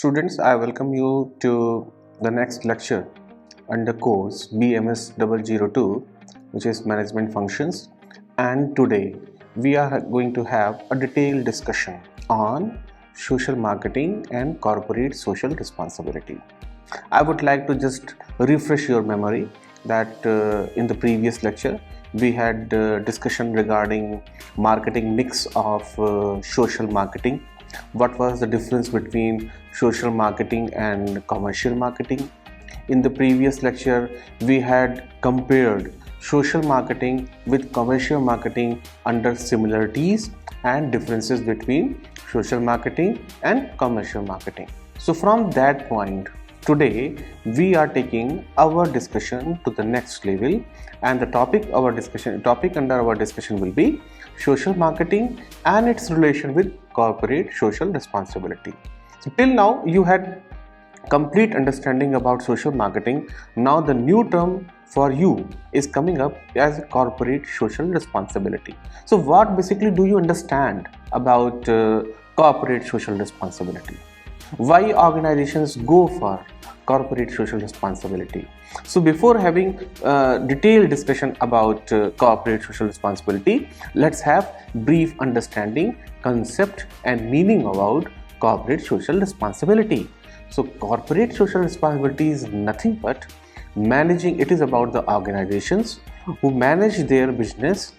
Students, I welcome you to the next lecture under course BMS 002, which is Management Functions, and today we are going to have a detailed discussion on social marketing and corporate social responsibility. I would like to just refresh your memory that in the previous lecture we had discussion regarding marketing mix of social marketing. What was the difference between social marketing and commercial marketing? In the previous lecture we had compared social marketing with commercial marketing under similarities and differences between social marketing and commercial marketing. So from that point, today we are taking our discussion to the next level, and the topic under our discussion will be social marketing and its relation with corporate social responsibility. So till now you had complete understanding about social marketing. Now the new term for you is coming up as corporate social responsibility. So what basically do you understand about corporate social responsibility? Why organizations go for corporate social responsibility? So before having detailed discussion about corporate social responsibility, let's have brief understanding, concept and meaning about corporate social responsibility. So corporate social responsibility is nothing but managing. It is about the organizations who manage their business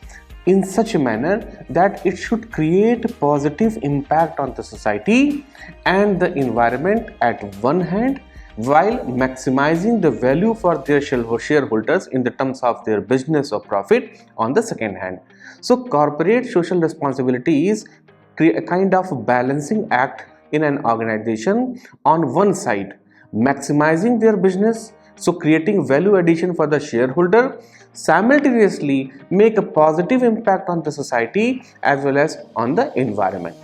in such a manner that it should create a positive impact on the society and the environment at one hand, while maximizing the value for their shareholders in the terms of their business or profit on the second hand. So corporate social responsibility is a kind of balancing act in an organization. On one side, maximizing their business, so creating value addition for the shareholder, simultaneously make a positive impact on the society as well as on the environment.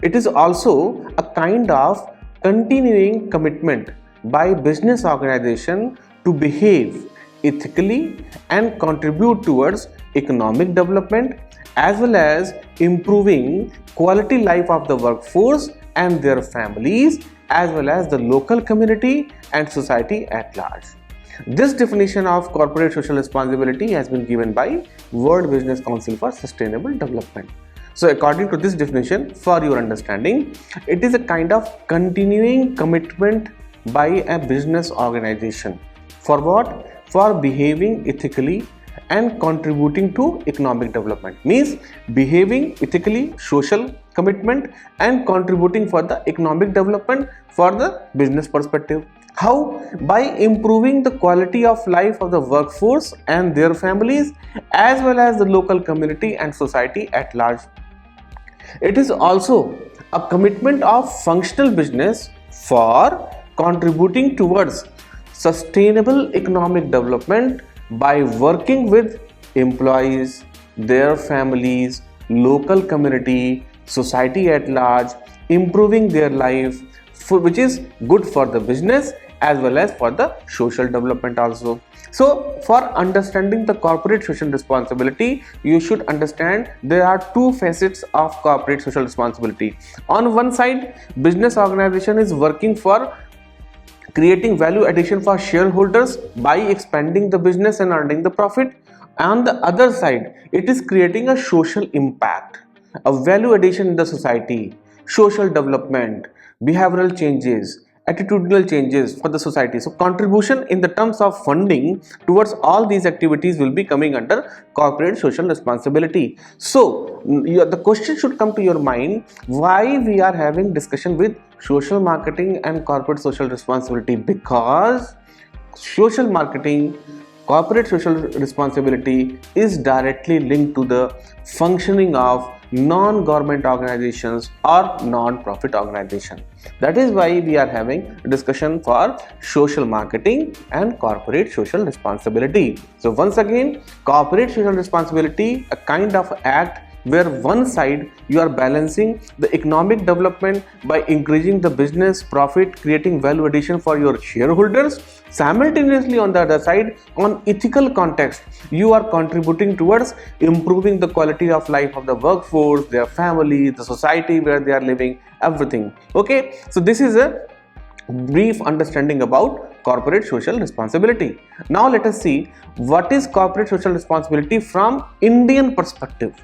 It is also a kind of continuing commitment by business organization to behave ethically and contribute towards economic development as well as improving quality life of the workforce and their families as well as the local community and society at large. This definition of corporate social responsibility has been given by World Business Council for Sustainable Development. So according to this definition, for your understanding, it is a kind of continuing commitment by a business organization. For what? For behaving ethically and contributing to economic development. Means behaving ethically, social commitment and contributing for the economic development for the business perspective. How? By improving the quality of life of the workforce and their families as well as the local community and society at large. It is also a commitment of functional business for contributing towards sustainable economic development by working with employees, their families, local community, society at large, improving their life, which is good for the business as well as for the social development also. So for understanding the corporate social responsibility, you should understand there are two facets of corporate social responsibility. On one side, business organization is working for creating value addition for shareholders by expanding the business and earning the profit. On the other side, it is creating a social impact, a value addition in the society, social development, behavioral changes, attitudinal changes for the society. So contribution in the terms of funding towards all these activities will be coming under corporate social responsibility. So the question should come to your mind, why we are having discussion with social marketing and corporate social responsibility? Because social marketing, corporate social responsibility is directly linked to the functioning of non-government organizations or non-profit organization. That is why we are having a discussion for social marketing and corporate social responsibility. So once again, corporate social responsibility, a kind of act where one side you are balancing the economic development by increasing the business profit, creating value addition for your shareholders. Simultaneously, on the other side, on ethical context, you are contributing towards improving the quality of life of the workforce, their family, the society where they are living, everything. Okay, so this is a brief understanding about corporate social responsibility. Now let us see what is corporate social responsibility from Indian perspective.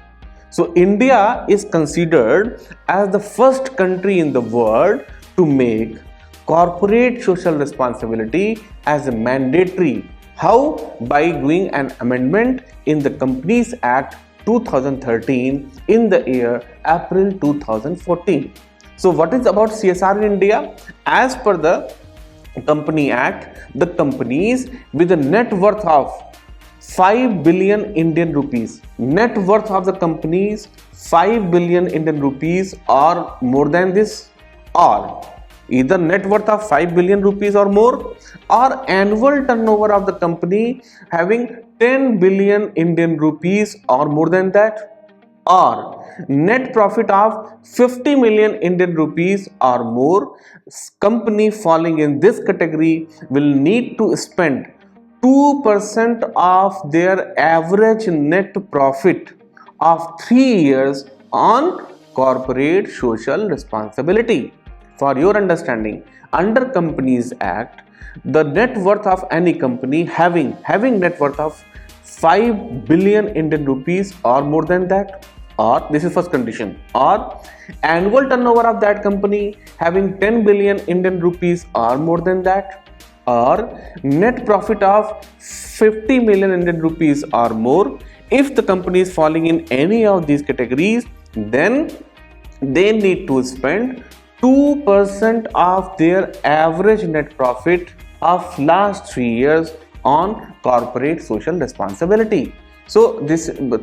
So India is considered as the first country in the world to make corporate social responsibility as a mandatory. How? By doing an amendment in the Companies Act 2013 in the year April 2014. So what is about CSR in India? As per the Company Act, the companies with a net worth of 5 billion Indian rupees, net worth of the companies 5 billion Indian rupees or more than this, or either net worth of 5 billion rupees or more, or annual turnover of the company having 10 billion Indian rupees or more than that, or net profit of 50 million Indian rupees or more. Company falling in this category will need to spend 2% of their average net profit of 3 years on corporate social responsibility. For your understanding, under Companies Act, the net worth of any company having net worth of 5 billion Indian rupees or more than that, or this is first condition, or annual turnover of that company having 10 billion Indian rupees or more than that, or net profit of 50 million Indian rupees or more. If the company is falling in any of these categories, then they need to spend 2% of their average net profit of last 3 years on corporate social responsibility. So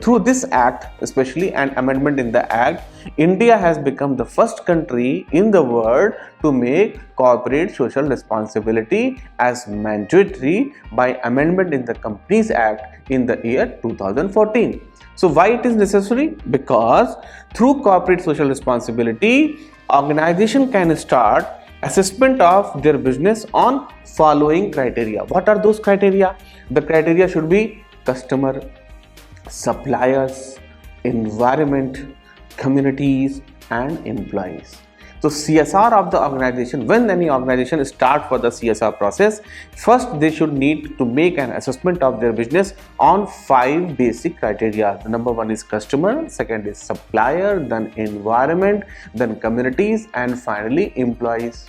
through this act, especially an amendment in the act, India has become the first country in the world to make corporate social responsibility as mandatory by amendment in the Companies Act in the year 2014. So why it is necessary? Because through corporate social responsibility, organization can start assessment of their business on following criteria. What are those criteria? The criteria should be customer, suppliers, environment, communities and employees. So CSR of the organization, when any organization starts for the CSR process, first they should need to make an assessment of their business on 5 basic criteria. The number 1 is customer, second is supplier, then environment, then communities and finally employees.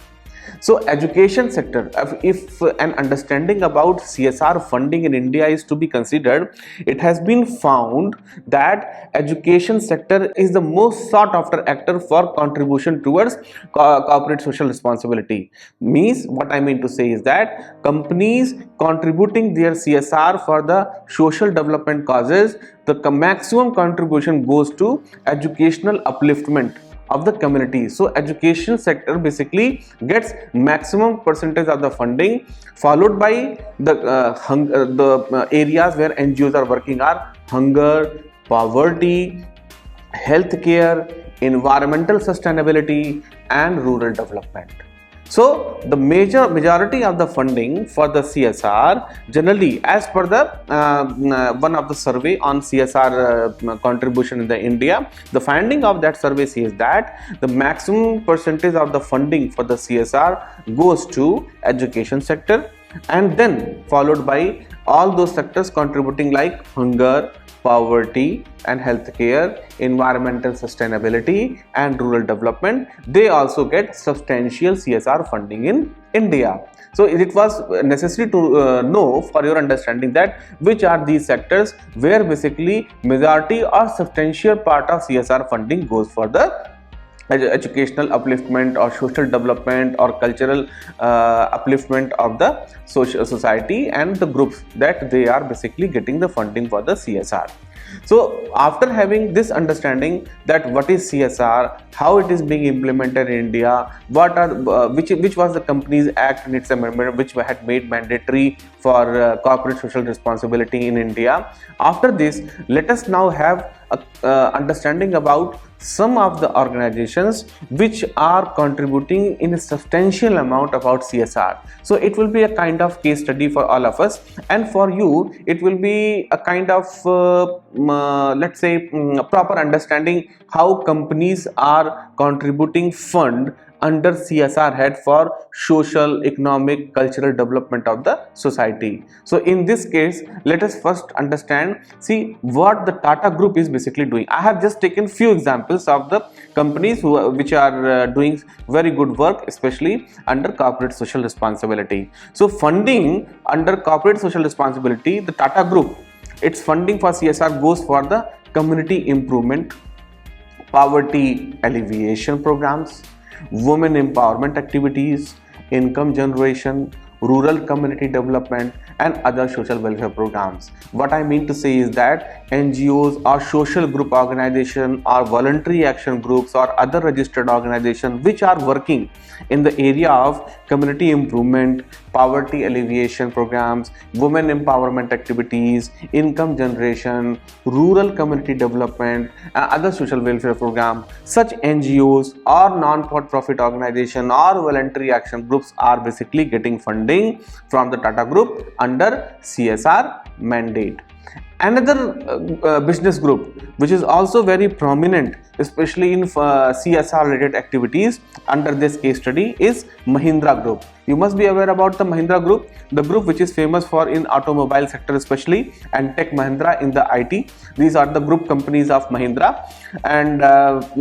So education sector, if an understanding about CSR funding in India is to be considered, it has been found that education sector is the most sought after actor for contribution towards corporate social responsibility. Means what I mean to say is that companies contributing their CSR for the social development causes, the maximum contribution goes to educational upliftment of the community. So education sector basically gets maximum percentage of the funding, followed by the areas where NGOs are working are hunger, poverty, healthcare, environmental sustainability and rural development. So the majority of the funding for the CSR generally, as per the one of the survey on CSR contribution in the India, the finding of that survey says that the maximum percentage of the funding for the CSR goes to education sector, and then followed by all those sectors contributing like hunger, poverty and healthcare, environmental sustainability and rural development. They also get substantial CSR funding in India. So it was necessary to know for your understanding that which are these sectors where basically majority or substantial part of CSR funding goes for the educational upliftment or social development or cultural upliftment of the society and the groups that they are basically getting the funding for the CSR. So after having this understanding that what is CSR, how it is being implemented in India, what are which was the Companies Act and its amendment which had made mandatory for corporate social responsibility in India. After this, let us now have a understanding about some of the organizations which are contributing in a substantial amount about CSR. So it will be a kind of case study for all of us, and for you it will be a kind of let's say proper understanding how companies are contributing fund under CSR head for social, economic, cultural development of the society. So in this case, let us first understand, see what the Tata Group is basically doing. I have just taken few examples of the companies which are doing very good work, especially under corporate social responsibility. So funding under corporate social responsibility, the Tata Group, its funding for CSR goes for the community improvement, poverty alleviation programs, women empowerment activities, income generation, rural community development, and other social welfare programs. What I mean to say is that NGOs or social group organization or voluntary action groups or other registered organizations which are working in the area of community improvement, poverty alleviation programs, women empowerment activities, income generation, rural community development, and other social welfare programs, such NGOs or non-profit organization or voluntary action groups are basically getting funding from the Tata Group under CSR mandate. Another business group which is also very prominent, especially in CSR related activities under this case study, is Mahindra Group. You must be aware about the Mahindra Group, the group which is famous for in automobile sector especially, and Tech Mahindra in the IT. These are the group companies of Mahindra. And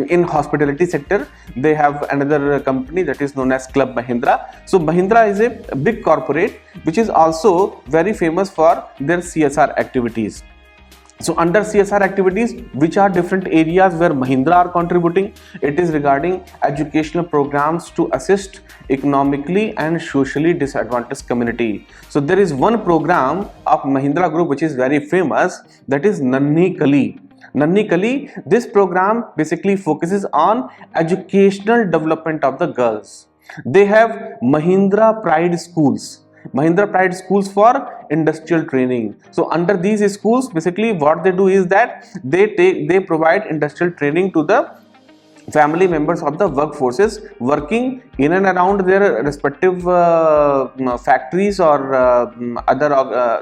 in hospitality sector, they have another company that is known as Club Mahindra. So Mahindra is a big corporate which is also very famous for their CSR activities. So under CSR activities, which are different areas where Mahindra are contributing, it is regarding educational programs to assist economically and socially disadvantaged community. So there is one program of Mahindra Group which is very famous, that is Nanni Kali. Nanni Kali, this program basically focuses on educational development of the girls. They have Mahindra Pride schools. Mahindra Pride schools for industrial training. So under these schools, basically what they do is that they provide industrial training to the family members of the workforces working in and around their respective factories or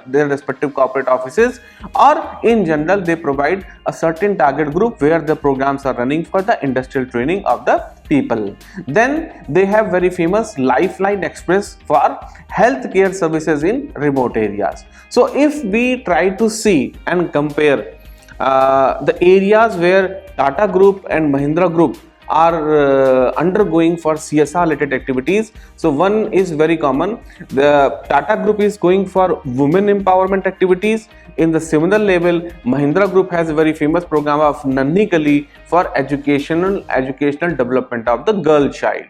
their respective corporate offices, or in general they provide a certain target group where the programs are running for the industrial training of the people. Then they have very famous Lifeline Express for healthcare services in remote areas. So if we try to see and compare the areas where Tata Group and Mahindra Group are undergoing for CSR related activities, so one is very common. The Tata Group is going for women empowerment activities. In the similar level, Mahindra Group has a very famous program of Nanni Kali for educational development of the girl child.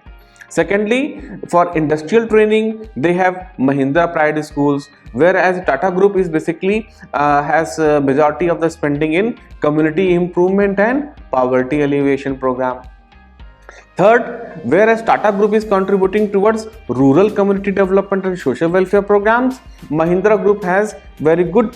Secondly, for industrial training, they have Mahindra Pride schools, whereas Tata Group is basically has majority of the spending in community improvement and poverty alleviation program. Third, whereas Tata Group is contributing towards rural community development and social welfare programs, Mahindra Group has very good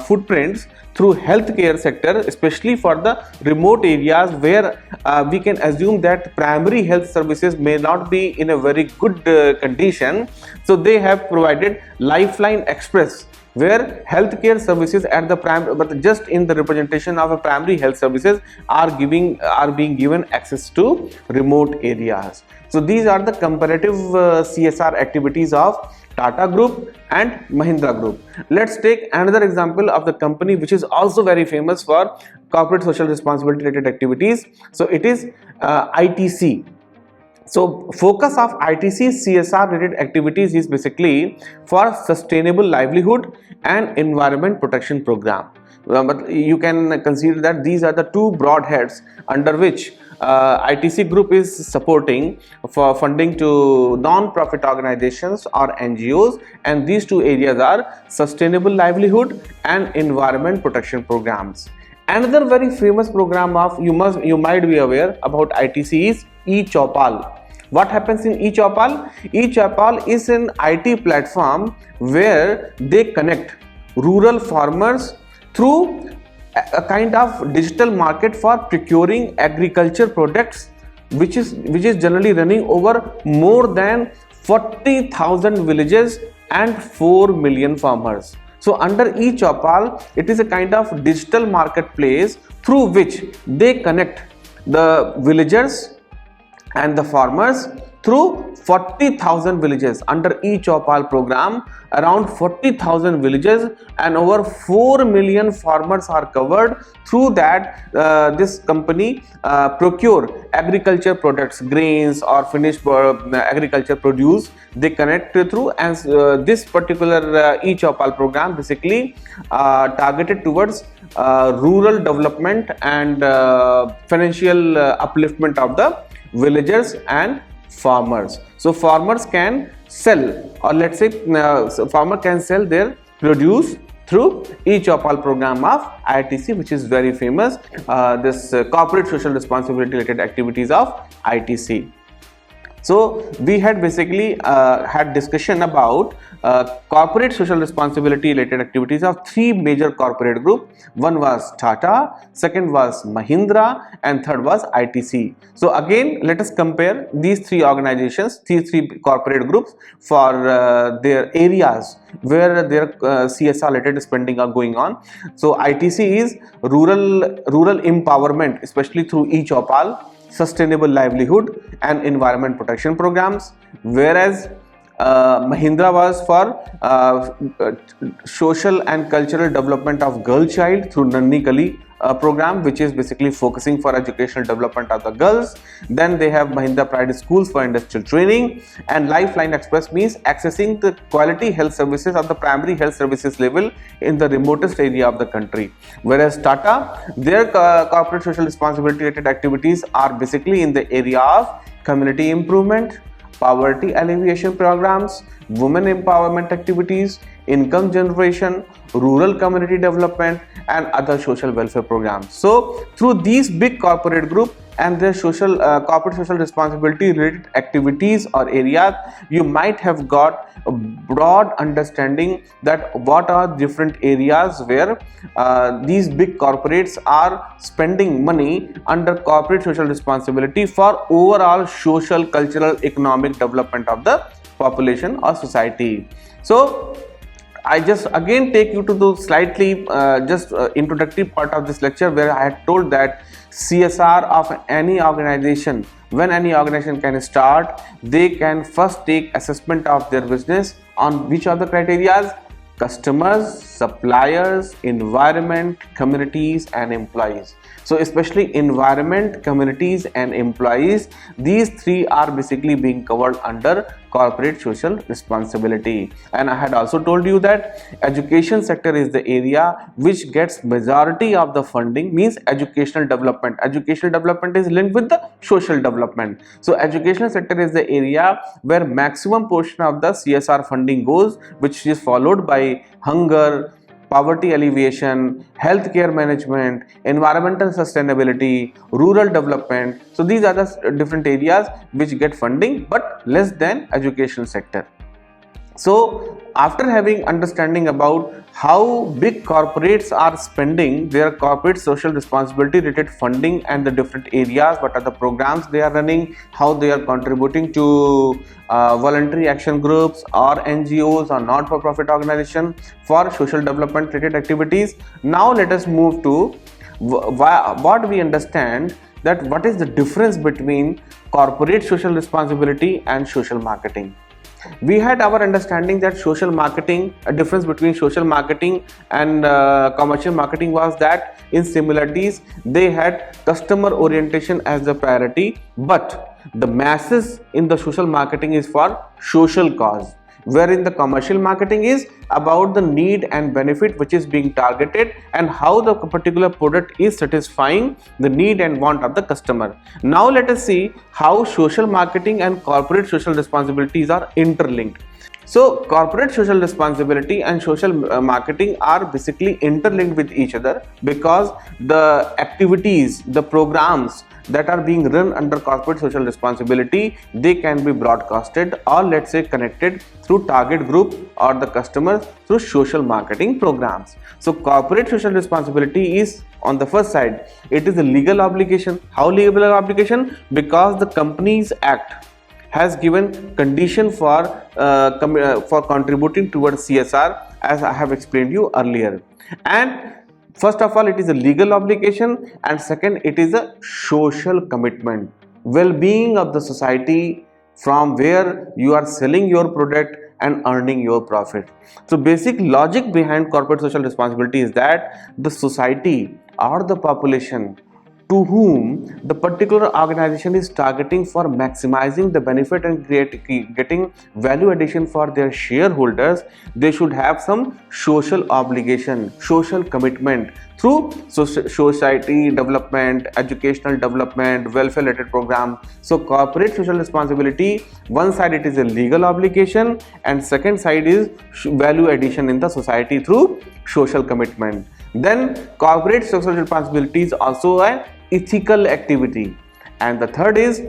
footprints through healthcare sector, especially for the remote areas where we can assume that primary health services may not be in a very good condition. So they have provided Lifeline Express, where healthcare services at the but just in the representation of a primary health services are being given access to remote areas. So these are the comparative CSR activities of Tata Group and Mahindra Group. Let's take another example of the company which is also very famous for corporate social responsibility related activities. So it is ITC. So focus of ITC CSR related activities is basically for sustainable livelihood and environment protection program. but you can consider that these are the two broad heads under which ITC group is supporting for funding to non-profit organizations or NGOs, and these two areas are sustainable livelihood and environment protection programs. Another very famous program of you might be aware about ITC is eChaupal. What happens in eChaupal? eChaupal is an IT platform where they connect rural farmers through a kind of digital market for procuring agriculture products, which is generally running over more than 40,000 villages and 4 million farmers. So under eChaupal, it is a kind of digital marketplace through which they connect the villagers and the farmers through 40,000 villages. Under eChaupal program, around 40,000 villages and over 4 million farmers are covered. Through that, this company procure agriculture products, grains or finished agriculture produce. They connect through, and this particular eChaupal program basically targeted towards rural development and financial upliftment of the villagers and farmers. So farmers can sell, or let's say farmer can sell their produce through eChaupal program of ITC, which is very famous, this corporate social responsibility related activities of ITC. So we had basically had discussion about corporate social responsibility related activities of three major corporate group. One was Tata, second was Mahindra, and third was ITC. So again, let us compare these three organizations, these three corporate groups, for their areas where their CSR related spending are going on. So ITC is rural empowerment, especially through eChaupal, sustainable livelihood and environment protection programs, whereas Mahindra was for social and cultural development of girl child through Nanni Kali program, which is basically focusing for educational development of the girls. Then they have Mahindra Pride Schools for industrial training, and Lifeline Express means accessing the quality health services of the primary health services level in the remotest area of the country. Whereas Tata, their corporate social responsibility related activities are basically in the area of community improvement, poverty alleviation programs, women empowerment activities, income generation, rural community development, and other social welfare programs. So through these big corporate group and their social corporate social responsibility related activities or areas, you might have got a broad understanding that what are different areas where these big corporates are spending money under corporate social responsibility for overall social, cultural, economic development of the population or society. So I just again take you to the slightly introductory part of this lecture, where I had told that CSR of any organization, when any organization can start, they can first take assessment of their business on which are the criteria: customers, suppliers, environment, communities and employees. So especially environment, communities and employees, these three are basically being covered under corporate social responsibility. And I had also told you that education sector is the area which gets majority of the funding, means educational development. Educational development is linked with the social development. So educational sector is the area where maximum portion of the CSR funding goes, which is followed by hunger, poverty alleviation, healthcare management, environmental sustainability, rural development. So these are the different areas which get funding, but less than education sector. So after having understanding about how big corporates are spending their corporate social responsibility related funding and the different areas, what are the programs they are running, how they are contributing to voluntary action groups or NGOs or not-for-profit organization for social development related activities. Now let us move to what we understand, that what is the difference between corporate social responsibility and social marketing. We had our understanding that social marketing, a difference between social marketing and commercial marketing was that in similarities they had customer orientation as the priority, but the masses in the social marketing is for social cause. wherein the commercial marketing is about the need and benefit which is being targeted and how the particular product is satisfying the need and want of the customer. Now let us see how social marketing and corporate social responsibilities are interlinked. So corporate social responsibility and social marketing are basically interlinked with each other, because the activities, the programs that are being run under corporate social responsibility, they can be broadcasted or let's say connected through target group or the customers through social marketing programs. So corporate social responsibility is, on the first side, it is a legal obligation. How legal obligation? Because the Companies Act has given condition for contributing towards CSR, as I have explained you earlier. And first of all, it is a legal obligation, and second, it is a social commitment, well-being of the society from where you are selling your product and earning your profit. So basic logic behind corporate social responsibility is that the society or the population to whom the particular organization is targeting for maximizing the benefit and getting value addition for their shareholders, they should have some social obligation, social commitment through society development, educational development, welfare related program. So corporate social responsibility, one side it is a legal obligation and second side is value addition in the society through social commitment. Then corporate social responsibility is also an ethical activity, and the third is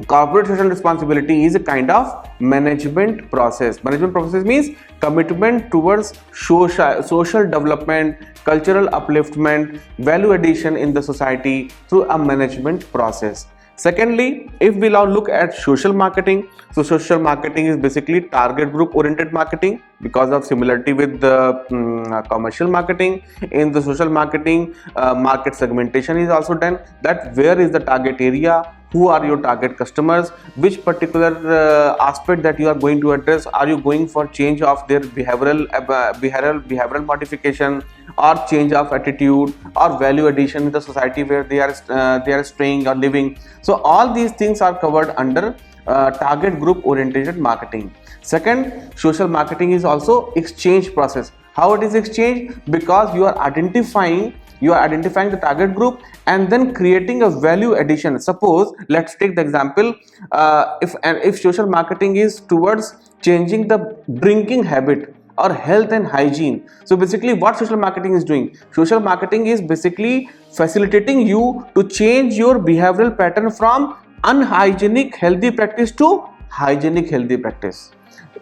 corporate social responsibility is a kind of management process. Management process means commitment towards social development, cultural upliftment, value addition in the society through a management process. Secondly, if we now look at social marketing, so social marketing is basically target group oriented marketing because of similarity with the commercial marketing. In the social marketing, market segmentation is also done, that where is the target area, who are your target customers, which particular aspect that you are going to address, are you going for change of their behavioral modification or change of attitude or value addition in the society where they are staying or living. So all these things are covered under target group oriented marketing. Second, social marketing is also exchange process. How it is exchange? Because you are identifying the target group and then creating a value addition. Suppose let's take the example, if social marketing is towards changing the drinking habit or health and hygiene. So basically what social marketing is doing? Social marketing is basically facilitating you to change your behavioral pattern from unhygienic healthy practice to hygienic healthy practice.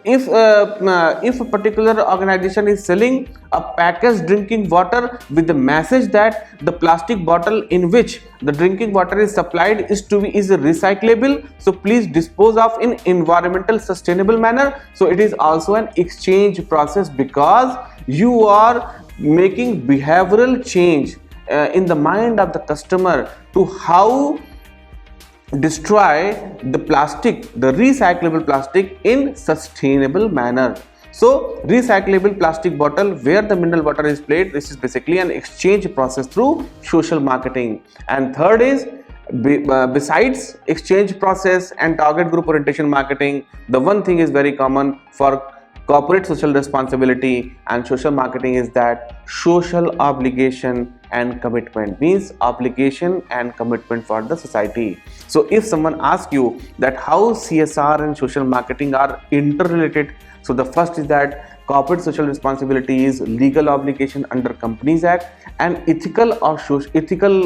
If a particular organization is selling a packaged drinking water with the message that the plastic bottle in which the drinking water is supplied is recyclable, so please dispose of in environmental sustainable manner, so it is also an exchange process, because you are making behavioral change in the mind of the customer to how destroy the plastic, the recyclable plastic in sustainable manner. So recyclable plastic bottle where the mineral water is placed, this is basically an exchange process through social marketing. And third is besides exchange process and target group orientation marketing, the one thing is very common for corporate social responsibility and social marketing is that social obligation and commitment, means obligation and commitment for the society. So if someone asks you that how CSR and social marketing are interrelated, so the first is that corporate social responsibility is legal obligation under Companies Act and ethical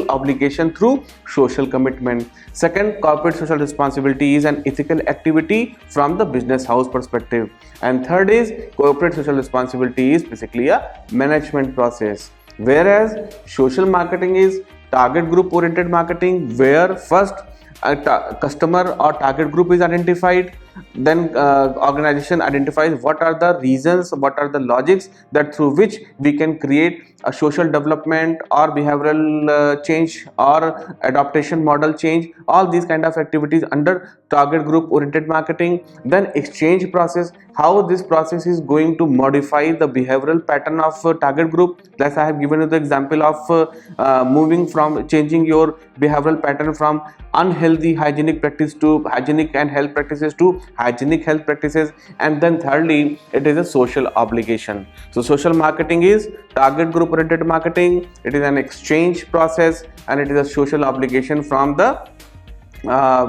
obligation through social commitment. Second, corporate social responsibility is an ethical activity from the business house perspective. And third is corporate social responsibility is basically a management process. Whereas social marketing is target group oriented marketing, where first a customer or target group is identified, then organization identifies what are the reasons, what are the logics that through which we can create a social development or behavioral change or adaptation model change, all these kind of activities under target group oriented marketing. Then exchange process, how this process is going to modify the behavioral pattern of target group. Like I have given you the example of moving from changing your behavioral pattern from unhealthy hygienic practice to hygienic and health practices to hygienic health practices, and then thirdly, it is a social obligation. So social marketing is target group oriented marketing, it is an exchange process, and it is a social obligation from the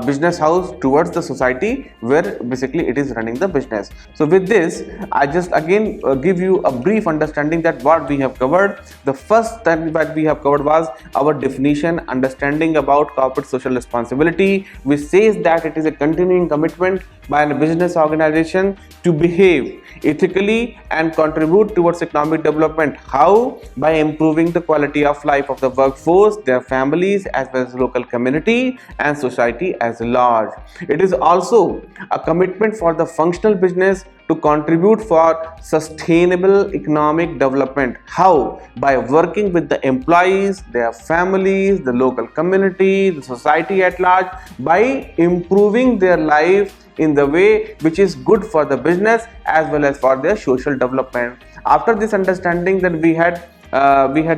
business house towards the society where basically it is running the business. So with this, I just again give you a brief understanding that what we have covered. The first thing that we have covered was our definition, understanding about corporate social responsibility, which says that it is a continuing commitment by a business organization to behave ethically and contribute towards economic development. How? By improving the quality of life of the workforce, their families, as well as local community and society as large. It is also a commitment for the functional business to contribute for sustainable economic development. How? By working with the employees, their families, the local community, the society at large, by improving their life in the way which is good for the business as well as for their social development. After this understanding, that we had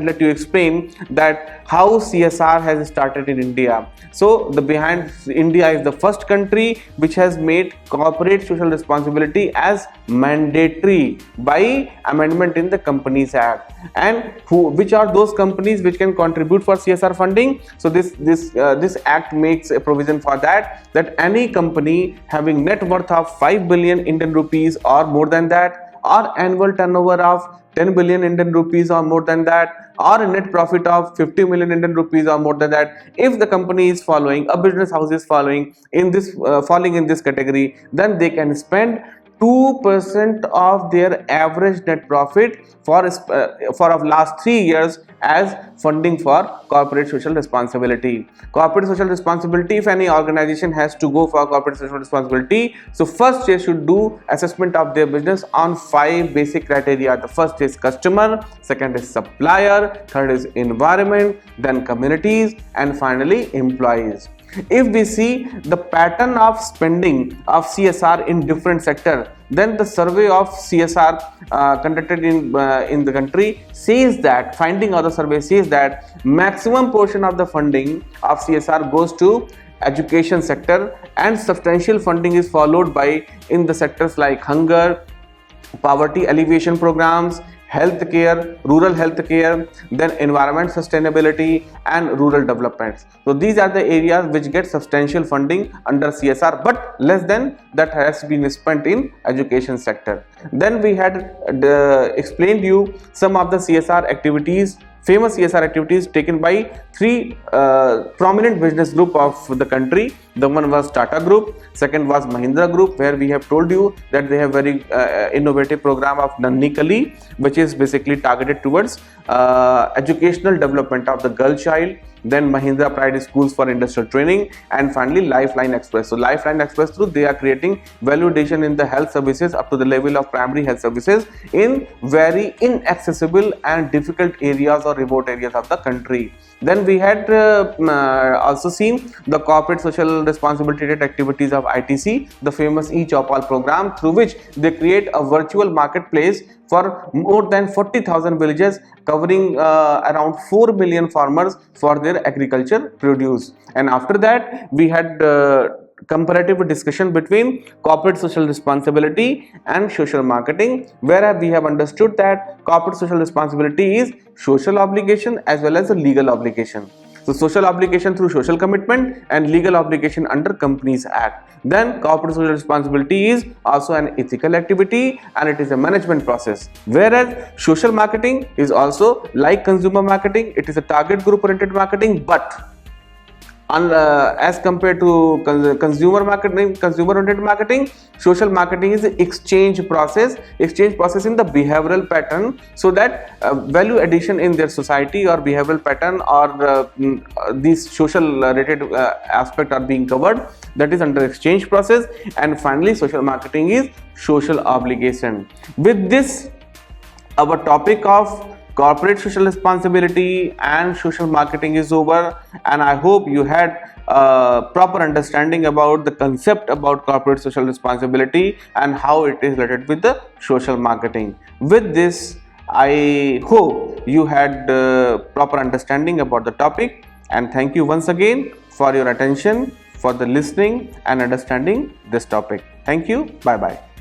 let you explain that how CSR has started in India. So the behind India is the first country which has made corporate social responsibility as mandatory by amendment in the Companies Act. And which are those companies which can contribute for CSR funding? So this act makes a provision for that any company having net worth of 5 billion Indian rupees or more than that, or annual turnover of 10 billion Indian rupees or more than that, or a net profit of 50 million Indian rupees or more than that, if the company is following, a business house is following in this falling in this category, then they can spend 2% of their average net profit for last 3 years as funding for corporate social responsibility. Corporate social responsibility, if any organization has to go for corporate social responsibility, so first they should do assessment of their business on 5 basic criteria. The first is customer, second is supplier, third is environment, then communities, and finally employees. If we see the pattern of spending of CSR in different sectors, then the survey of CSR conducted in the country says that, finding of the survey says that maximum portion of the funding of CSR goes to education sector, and substantial funding is followed by in the sectors like hunger, poverty alleviation programs, healthcare, rural healthcare, then environment sustainability and rural development. So these are the areas which get substantial funding under CSR, but less than that has been spent in education sector. Then we had explained you some of the CSR activities, famous CSR activities taken by 3 prominent business group of the country. The one was Tata Group, second was Mahindra Group, where we have told you that they have very innovative program of Nanni Kali, which is basically targeted towards educational development of the girl child. Then Mahindra Pride Schools for industrial training, and finally Lifeline Express. So Lifeline Express, through they are creating value addition in the health services up to the level of primary health services in very inaccessible and difficult areas or remote areas of the country. Then we had also seen the corporate social responsibility activities of ITC, the famous e-Chopal program, through which they create a virtual marketplace for more than 40,000 villages, covering around 4 million farmers for their agriculture produce. And after that, we had comparative discussion between corporate social responsibility and social marketing, where we have understood that corporate social responsibility is social obligation as well as a legal obligation. So social obligation through social commitment and legal obligation under Companies Act. Then corporate social responsibility is also an ethical activity and it is a management process. Whereas social marketing is also like consumer marketing, it is a target group oriented marketing, but as compared to consumer oriented marketing, social marketing is exchange process in the behavioral pattern, so that value addition in their society or behavioral pattern or these social related aspect are being covered, that is under exchange process. And finally social marketing is social obligation. With this, our topic of corporate social responsibility and social marketing is over, and I hope you had proper understanding about the concept about corporate social responsibility and how it is related with the social marketing. With this, I hope you had proper understanding about the topic, and thank you once again for your attention, for the listening and understanding this topic. Thank you. Bye bye.